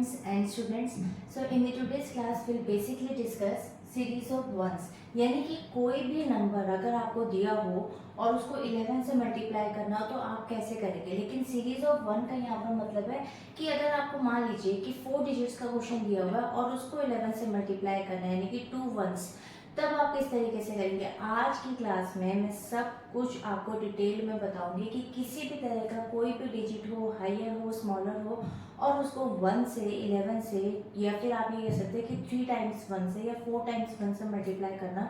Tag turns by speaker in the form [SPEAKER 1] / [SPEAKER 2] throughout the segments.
[SPEAKER 1] friends and students. So in the today's class we'll basically discuss series of ones. यानी कि कोई भी number अगर आपको दिया हो और उसको 11 से मल्टीप्लाई करना हो तो आप कैसे करेंगे। लेकिन सीरीज ऑफ वन का यहाँ पर मतलब है कि अगर आपको मान लीजिए कि 4 डिजिट्स का क्वेश्चन दिया हुआ है और उसको 11 से मल्टीप्लाई करना है यानी कि 2 वंस, तब आप किस तरीके से करेंगे। आज की क्लास में मैं सब कुछ आपको डिटेल में बताऊंगी कि किसी भी तरह का कोई भी डिजिट हो, हायर हो, स्मॉलर हो, और उसको 1 से 11 से या फिर आप ये कह सकते हैं कि 3 टाइम्स 1 से या 4 टाइम्स 1 से मल्टीप्लाई करना,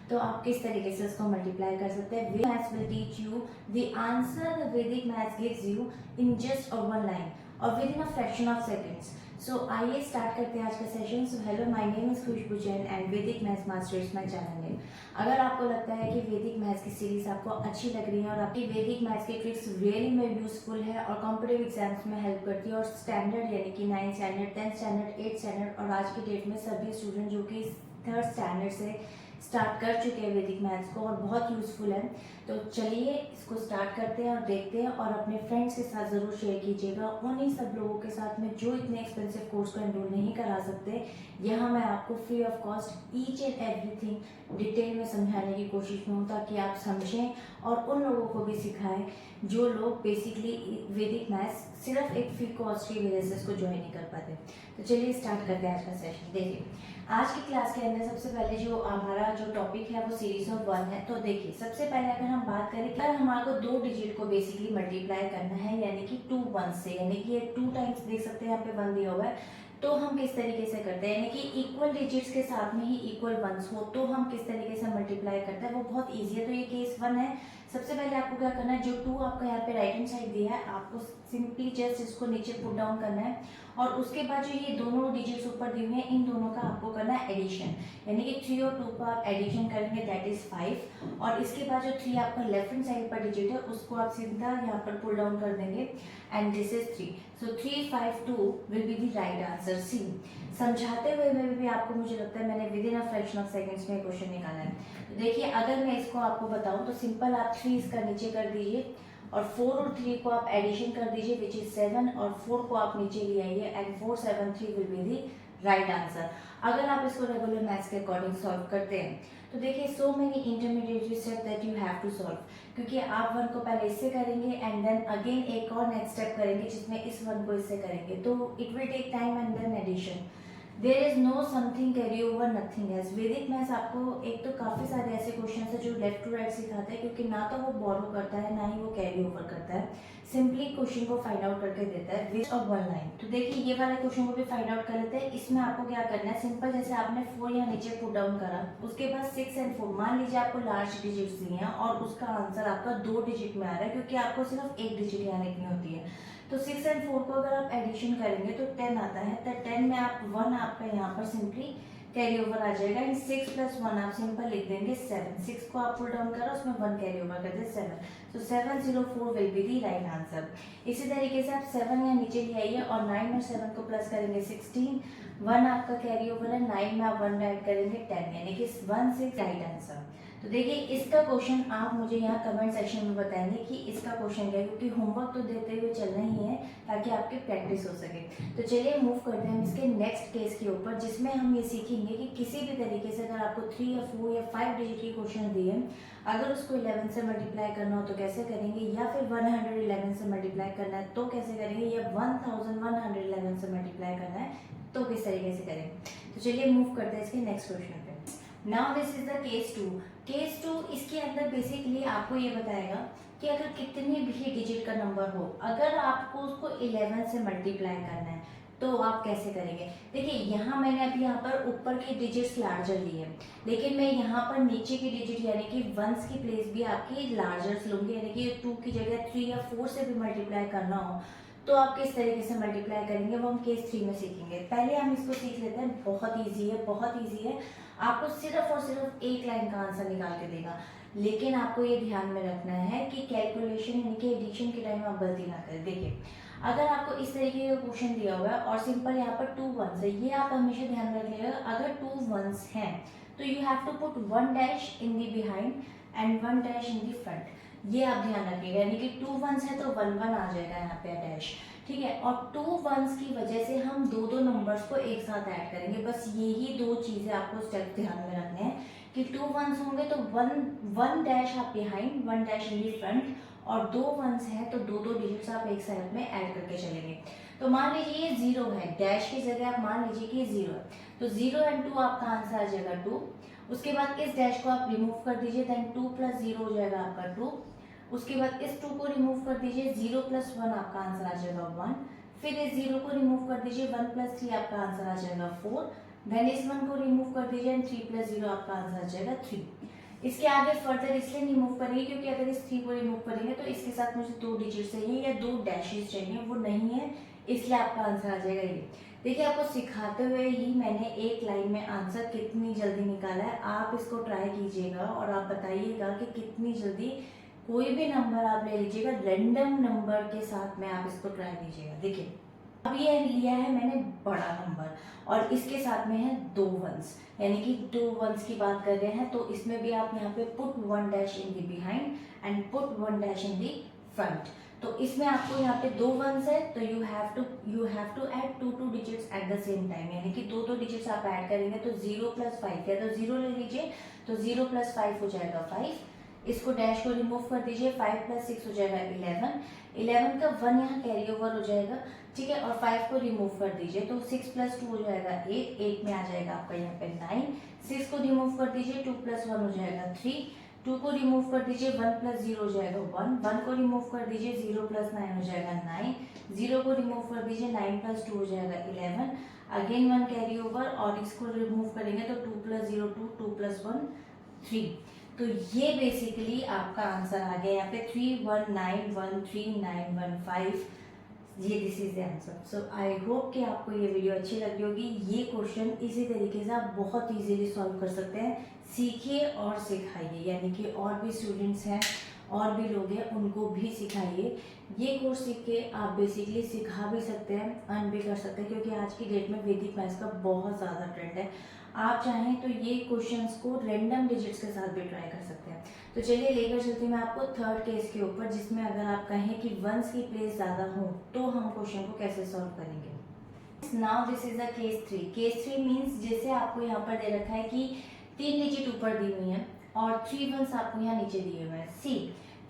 [SPEAKER 1] तो आप किस तरीके से उसको मल्टीप्लाई कर सकते हैं। Vedic maths will teach you the answer the Vedic maths gives you in just one line or within a fraction of seconds. So आइए स्टार्ट करते हैं आज का session. So hello, my name is Khushboo Jain and Vedic maths master is my channel name. अगर आपको लगता है कि वैदिक मैथ्स की सीरीज आपको अच्छी लग रही है और आपकी वैदिक मैथ्स की ट्रिक्स रियली में यूजफुल है और कॉम्पिटिटिव एग्जाम्स में हेल्प करती है और स्टैंडर्ड यानी कि 9th standard, 10th standard, 8th standard और आज की डेट में सभी स्टूडेंट जो कि 3rd स्टैंडर्ड से स्टार्ट कर चुके हैं वैदिक मैथ्स को और बहुत यूजफुल है, तो चलिए इसको स्टार्ट करते हैं और देखते हैं। और अपने फ्रेंड्स के साथ ज़रूर शेयर कीजिएगा, उन्हीं सब लोगों के साथ में जो इतने एक्सपेंसिव कोर्स को एनरोल नहीं करा सकते। यहाँ मैं आपको free of cost each and everything detail में समझाने की कोशिश में हूँ ताकि आप समझें और उन लोगों को भी सिखाएं जो लोग बेसिकली वैदिक मैथ्स सिर्फ एक फ्री कॉस्ट की वजह से इसको ज्वाइन नहीं कर पाते। तो चलिए स्टार्ट करते हैं आज का सेशन। देखिए, आज की क्लास के अंदर सबसे पहले जो हमारा जो टॉपिक है वो सीरीज ऑफ वन है। तो देखिए, सबसे पहले अगर हम बात करें कि अगर हमारे को 2 डिजिट को बेसिकली मल्टीप्लाई करना है यानी कि 2 वन से, यानी कि ये 2 टाइम्स देख सकते हैं यहाँ पे 1 दिया हुआ है, तो हम किस तरीके से करते हैं, यानी कि इक्वल डिजिट्स के साथ में ही इक्वल वंस हो तो हम किस तरीके से मल्टीप्लाई करते हैं, वो बहुत ईजी है। तो ये केस 1 है। सबसे पहले आपको क्या करना है, जो 2 आपका यहाँ पे राइट हैंड साइड दिया है आपको सिंपली जस्ट इसको नीचे पुट डाउन करना है और उसके बाद जो ये दोनों डिजिट्स ऊपर दिए हुए हैं इन दोनों का आपको करना है एडिशन, यानी कि 3 और 2 का आप एडिशन करेंगे दैट इज 5 और इसके बाद जो 3 आपका लेफ्ट हैंड साइड पर डिजिट है उसको आप सीधा यहाँ पर पुल डाउन कर देंगे and this is 3। So 3 5 2 will be the right answer. सी समझाते हुए में भी आपको मुझे लगता है मैंने within a fraction of seconds में क्वेश्चन निकाला है। तो देखिए, अगर मैं इसको आपको बताऊं तो सिंपल आप 3 इसका नीचे कर दीजिए और 4 और 3 को आप एडिशन कर दीजिए विच इज 7 और 4 को आप नीचे ले आइए and 4 7 3 will be the right answer. अगर आप इसको रेगुलर मैथ्स के अकॉर्डिंग सॉल्व करते हैं तो देखिए, so many intermediate step that you have to solve, क्योंकि आप 1 को पहले इससे करेंगे एंड देन अगेन एक और नेक्स्ट स्टेप करेंगे जिसमें इस 1 को इससे करेंगे, तो it will take time and then addition. There is no something carry over nothing as. Vedic maths आपको एक तो काफ़ी सारे ऐसे क्वेश्चन है जो लेफ्ट टू राइट सिखाते हैं, क्योंकि ना तो वो बोरो करता है ना ही वो कैरी ओवर करता है, सिंपली क्वेश्चन को फाइंड आउट करके देता है विद ऑफ 1 लाइन। तो देखिए, ये वाले क्वेश्चन को भी फाइंड आउट कर लेते हैं। इसमें आपको क्या करना है, सिंपल जैसे आपने 4 यहाँ नीचे पुट डाउन करा, उसके बाद 6 एंड 4 मान लीजिए आपको लार्ज डिजिट्स दिए हैं और उसका आंसर आपका 2 डिजिट में आ रहा है, क्योंकि आपको सिर्फ एक डिजिट यहाँ लिखनी होती है। तो 6 एंड 4 को अगर आप एडिशन करेंगे तो 10 आता है, तो 10 में आप 1 आपका यहाँ पर सिंपली कैरी ओवर आ जाएगा एंड 6 + 1 आप सिंपल लिख देंगे 7। 6 को आप पुल डाउन करो, उसमें 1 कैरी ओवर कर दे 7। सो 704 will be the right answer. इसी तरीके से आप 7 यहाँ नीचे ले आइए और 9 और 7 को प्लस करेंगे 16, 1 आपका कैरी ओवर है, 9 में आप 1 ऐड करेंगे 10, यानी कि 1 6 राइट आंसर। तो देखिए, इसका क्वेश्चन आप मुझे यहाँ कमेंट सेक्शन में बताएंगे कि इसका क्वेश्चन क्या है, क्योंकि होमवर्क तो देते हुए चलना ही है ताकि आपकी प्रैक्टिस हो सके। तो चलिए मूव करते हैं हम इसके नेक्स्ट केस के ऊपर, जिसमें हम ये सीखेंगे कि किसी भी तरीके से अगर आपको 3 या 4 या 5 डिजिट की क्वेश्चन दिए, अगर उसको 11 से मल्टीप्लाई करना हो तो कैसे करेंगे, या फिर 111 से मल्टीप्लाई करना है तो कैसे करेंगे, या 1111 से मल्टीप्लाई करना है तो किस तरीके से करेंगे। तो चलिए मूव करते हैं इसके नेक्स्ट क्वेश्चन पे। Now this is the case 2। Case 2 इसके अंदर बेसिकली आपको ये बताएगा कि अगर कितने भी डिजिट का नंबर हो, अगर आपको उसको 11 से मल्टीप्लाई करना है तो आप कैसे करेंगे। देखिए, यहाँ मैंने अभी यहाँ पर ऊपर के डिजिट्स लार्जर लिए, लेकिन मैं यहाँ पर नीचे की डिजिट यानी कि वंस की प्लेस भी आपकी लार्जर लूंगी, यानी कि 2 की जगह 3 या 4 से भी मल्टीप्लाई करना हो तो आप किस तरीके से मल्टीप्लाई करेंगे वो हम केस 3 में सीखेंगे। पहले हम इसको सीख लेते हैं, बहुत ईजी है, बहुत ईजी है। आपको सिर्फ और सिर्फ एक लाइन का आंसर निकाल के देगा, लेकिन आपको ये ध्यान में रखना है कि कैलकुलेशन यानी कि एडिशन के टाइम आप गलती ना करें। देखिए, अगर आपको इस तरीके का क्वेश्चन दिया हुआ है और सिंपल यहाँ पर 2 वंस है, ये आप हमेशा ध्यान में रखिएगा, अगर 2 वंस हैं तो you have to put 1 dash in the behind and 1 dash in the front, ये आप ध्यान रखिएगा, यानी कि 2 वंस है तो 1 1 आ जाएगा यहाँ पे डैश, ठीक है। और 2 वंस की वजह से हम दो नंबर्स को एक साथ ऐड करेंगे। बस यही दो चीज़ें आपको स्टेप ध्यान में रखने हैं कि 2 वंस होंगे तो वन डैश आप behind, 1 dash in the front, और 2 वंस हैं तो दो दो डिजिट्स आप एक साइड में ऐड करके चलेंगे। तो मान लीजिए ये 0 है, डैश की जगह आप मान लीजिए कि ये 0 है, तो 0 एंड 2 आपका आंसर आ जाएगा 2। उसके बाद इस डैश को आप रिमूव कर दीजिए, देन 2 प्लस 0 हो जाएगा आपका 2। उसके बाद इस 2 को रिमूव कर दीजिए, 0 प्लस 1 आपका आंसर आ जाएगा 1। फिर इस 0 को रिमूव कर दीजिए, 1 प्लस 3 आपका आंसर आ जाएगा 4। देन इस 1 को रिमूव कर दीजिए एंड 3 प्लस 0 आपका आंसर आ जाएगा 3। इसके आगे फर्दर इसलिए नहीं मूव करेंगे क्योंकि अगर इस 3 को रिमूव करेंगे तो इसके साथ मुझे 2 डिजिट चाहिए या 2 डैशेस चाहिए, वो नहीं है, इसलिए आपका आंसर आ जाएगा ये। देखिए आपको सिखाते हुए ही मैंने एक लाइन में आंसर कितनी जल्दी निकाला है। आप इसको ट्राई कीजिएगा और आप बताइएगा कि कितनी जल्दी कोई भी नंबर आप ले लीजिएगा, रैंडम नंबर के साथ में आप इसको ट्राई कीजिएगा। देखिए अब ये लिया है मैंने बड़ा नंबर और इसके साथ में है 2 वंस, यानी कि 2 वंस की बात कर रहे हैं, तो इसमें भी आप यहाँ पे put 1 dash in the behind and put 1 dash in the front. तो इसमें आपको यहाँ पे 2 वंस है तो you have to add 2 digits at the same time, यानी कि 2 डिजिट्स आप ऐड करेंगे तो 0 प्लस 5 या तो 0 ले लीजिए तो 0 प्लस 5 हो जाएगा 5। इसको डैश को रिमूव कर दीजिए, 5 प्लस 6 हो जाएगा 11। 11 का 1 यहाँ कैरी ओवर हो जाएगा, ठीक है, और 5 को रिमूव कर दीजिए तो 6 प्लस 2 हो जाएगा 8, 8 में आ जाएगा आपका यहाँ पे 9। 6 को रिमूव कर दीजिए, 2 प्लस 1 हो जाएगा 3। 2 को रिमूव कर दीजिए, 1 प्लस 0 हो जाएगा 1। 1 को रिमूव कर दीजिए, 0 प्लस 9 हो जाएगा 9। 0 को रिमूव कर दीजिए, 9 प्लस 2 हो जाएगा 11। अगेन 1 कैरी ओवर और इसको रिमूव करेंगे तो 2 प्लस 0 2, 2 प्लस 1 3। तो ये बेसिकली आपका आंसर आ गया यहाँ पे 31913915। ये this is the answer. So I hope कि आपको ये वीडियो अच्छी लगी होगी। ये क्वेश्चन इसी तरीके से आप बहुत इजीली सॉल्व कर सकते हैं। सीखिए और सिखाइए, यानी कि और भी स्टूडेंट्स हैं और भी लोग हैं उनको भी सिखाइए। ये कोर्स सीख के आप बेसिकली सिखा भी सकते हैं, अर्न भी कर सकते हैं, क्योंकि आज की डेट में वैदिक मैथ्स का बहुत ज़्यादा ट्रेंड है। आप चाहें तो ये क्वेश्चंस को रैंडम डिजिट्स के साथ भी ट्राई कर सकते हैं। तो चलिए लेकर चलती हूँ मैं आपको थर्ड केस के ऊपर, जिसमें अगर आप कहें कि वंस की प्लेस ज़्यादा हो तो हम क्वेश्चन को कैसे सॉल्व करेंगे। Now this is the case 3। Case 3 means जैसे आपको यहाँ पर दे रखा है कि 3 डिजिट ऊपर दी हुई है और 3 वंस आपको यहाँ नीचे दिए हुए हैं। सी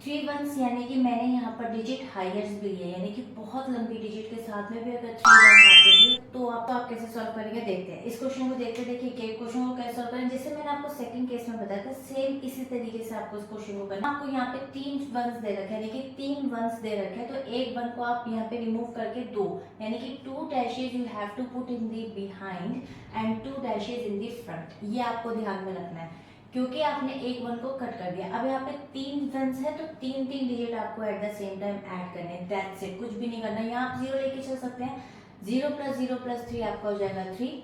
[SPEAKER 1] 3 वंस यानी कि मैंने यहाँ पर डिजिट हाइयर्स भी लिए, यानी कि बहुत लंबी डिजिट के साथ में भी अगर 3 वंस आपको दिए तो आप कैसे सॉल्व करेंगे देखते हैं। इस क्वेश्चन को देखते देखिए क्वेश्चन को कैसे सॉल्व करें। जैसे मैंने आपको सेकंड केस में बताया था, सेम इसी तरीके से आपको इस क्वेश्चन को करना। आपको यहाँ पे 3 वंस दे रखे हैं, यानी कि 3 वंस दे रखे हैं, तो एक वन को आप यहाँ पे रिमूव करके 2, यानी कि 2 dashes you have to put in the behind end 2 dashes in the front. ये आपको ध्यान में रखना है क्योंकि आपने एक वन को कट कर दिया। अब यहाँ पे 3 वंस है तो 3 डिजिट आपको eight the same time add करने हैं। दैट्स इट, कुछ भी नहीं करना। यहाँ आप 0 लेके चल सकते हैं। 0 प्लस 3 आपका हो जाएगा 3।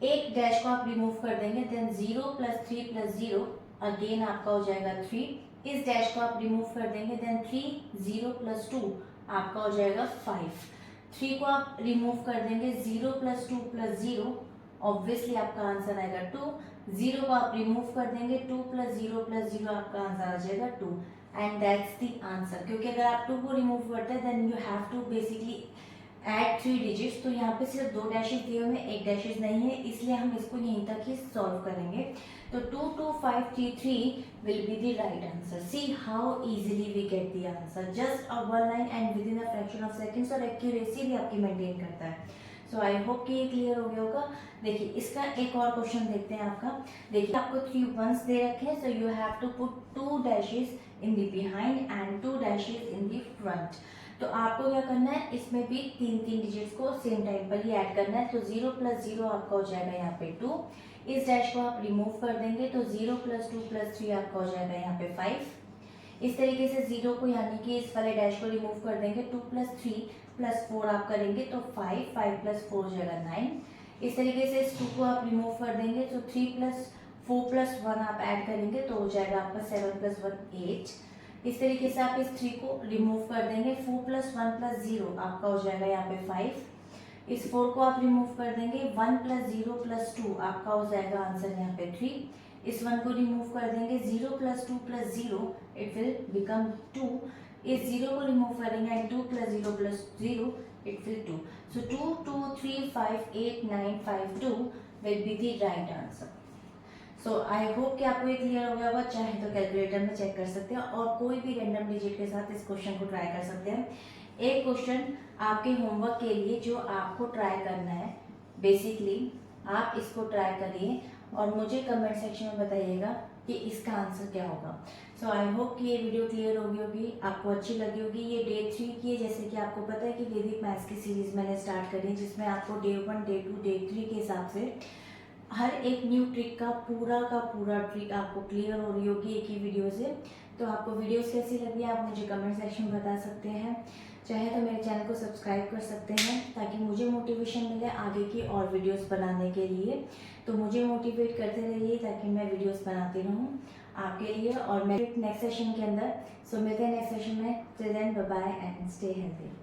[SPEAKER 1] एक डैश को आप रिमूव कर देंगे, देन 0 प्लस 3 प्लस 0 अगेन आपका हो जाएगा 3। इस डैश को आप रिमूव कर देंगे, देन 3 0 प्लस 2 आपका हो जाएगा 5। 3 को आप रिमूव कर देंगे, 0 प्लस 2 प्लस 0, ऑब्वियसली आपका आंसर आएगा 2। 0 को आप रिमूव कर देंगे, 2 प्लस 0 आपका आंसर आ जाएगा 2 एंड दैट्स द आंसर। क्योंकि अगर आप 2 को रिमूव करते हैं then you have to basically add 3 digits. तो यहाँ पे सिर्फ 2 डैशेज दिए हुए हैं, एक डैशेज नहीं है, इसलिए हम इसको यहीं तक ही सॉल्व करेंगे। तो 2 2 5 3 3 will be the right answer. See how easily we get the answer, just a one line and within a fraction of seconds, और एक्यूरेसी भी आपकी मेंटेन करता है। सो आई होप कि ये क्लियर हो गया होगा। देखिए इसका एक और क्वेश्चन देखते हैं आपका। देखिए आपको 3 वंस दे रखे हैं, so you have to put 2 dashes in the behind end 2 dashes in the front. तो आपको क्या करना है, इसमें भी 3 डिजिट्स को सेम टाइम पर ही ऐड करना है। तो 0 प्लस 0 आपका हो जाएगा यहाँ पे 2। इस डैश को आप रिमूव कर देंगे तो 0 प्लस 2 प्लस 3 आपका हो जाएगा यहाँ पे 5। इस तरीके से 0 को यानी कि इस वाले डैश को रिमूव कर देंगे, 2 प्लस 3 प्लस 4 आप करेंगे तो 5 5 प्लस 4 हो जाएगा 9। इस तरीके से इस 2 को आप रिमूव कर देंगे तो 3 प्लस 4 प्लस 1 आप ऐड करेंगे तो हो जाएगा आपका 7 प्लस 1 8। इस तरीके से आप इस 3 को रिमूव कर देंगे, 4 प्लस 1 प्लस 0 आपका हो जाएगा यहाँ पे 5। इस 4 को आप रिमूव कर देंगे, 1 प्लस 0 प्लस 2 आपका हो जाएगा आंसर यहाँ पे 3। इस 1 को रिमूव कर देंगे, 0 plus 2 plus 0 it will become 2। इस 0 को रिमूव करेंगे and 2 plus 0 plus 0 it will 2. So 2, 2, 3, 5, 8, 9, 5, 2 will be the right answer. So I hope कि आपको ये क्लियर हो गया होगा। चाहे तो कैलकुलेटर में चेक कर सकते हैं और कोई भी रैंडम डिजिट के साथ इस क्वेश्चन को ट्राई कर सकते हैं। एक क्वेश्चन आपके होमवर्क के लिए जो आपको ट्राई करना है, बेसिकली आप इसको ट्राई करिए और मुझे कमेंट सेक्शन में बताइएगा कि इसका आंसर क्या होगा। सो आई होप कि ये वीडियो क्लियर होगी होगी, आपको अच्छी लगी होगी। ये डे 3 की है। जैसे कि आपको पता है कि वैदिक मैथ्स की सीरीज मैंने स्टार्ट करी है, जिसमें आपको डे 1, डे 2, डे 3 के हिसाब से हर एक न्यू ट्रिक का पूरा ट्रिक आपको क्लियर हो रही होगी एक ही वीडियो से। तो आपको वीडियोस कैसी लगी आप मुझे कमेंट सेक्शन में बता सकते हैं। चाहे तो मेरे चैनल को सब्सक्राइब कर सकते हैं ताकि मुझे मोटिवेशन मिले आगे की और वीडियोस बनाने के लिए। तो मुझे मोटिवेट करते रहिए ताकि मैं वीडियोस बनाती रहूं आपके लिए। और मैं नेक्स्ट सेशन के अंदर मिलते हैं नेक्स्ट सेशन में। Till then bye bye and stay healthy.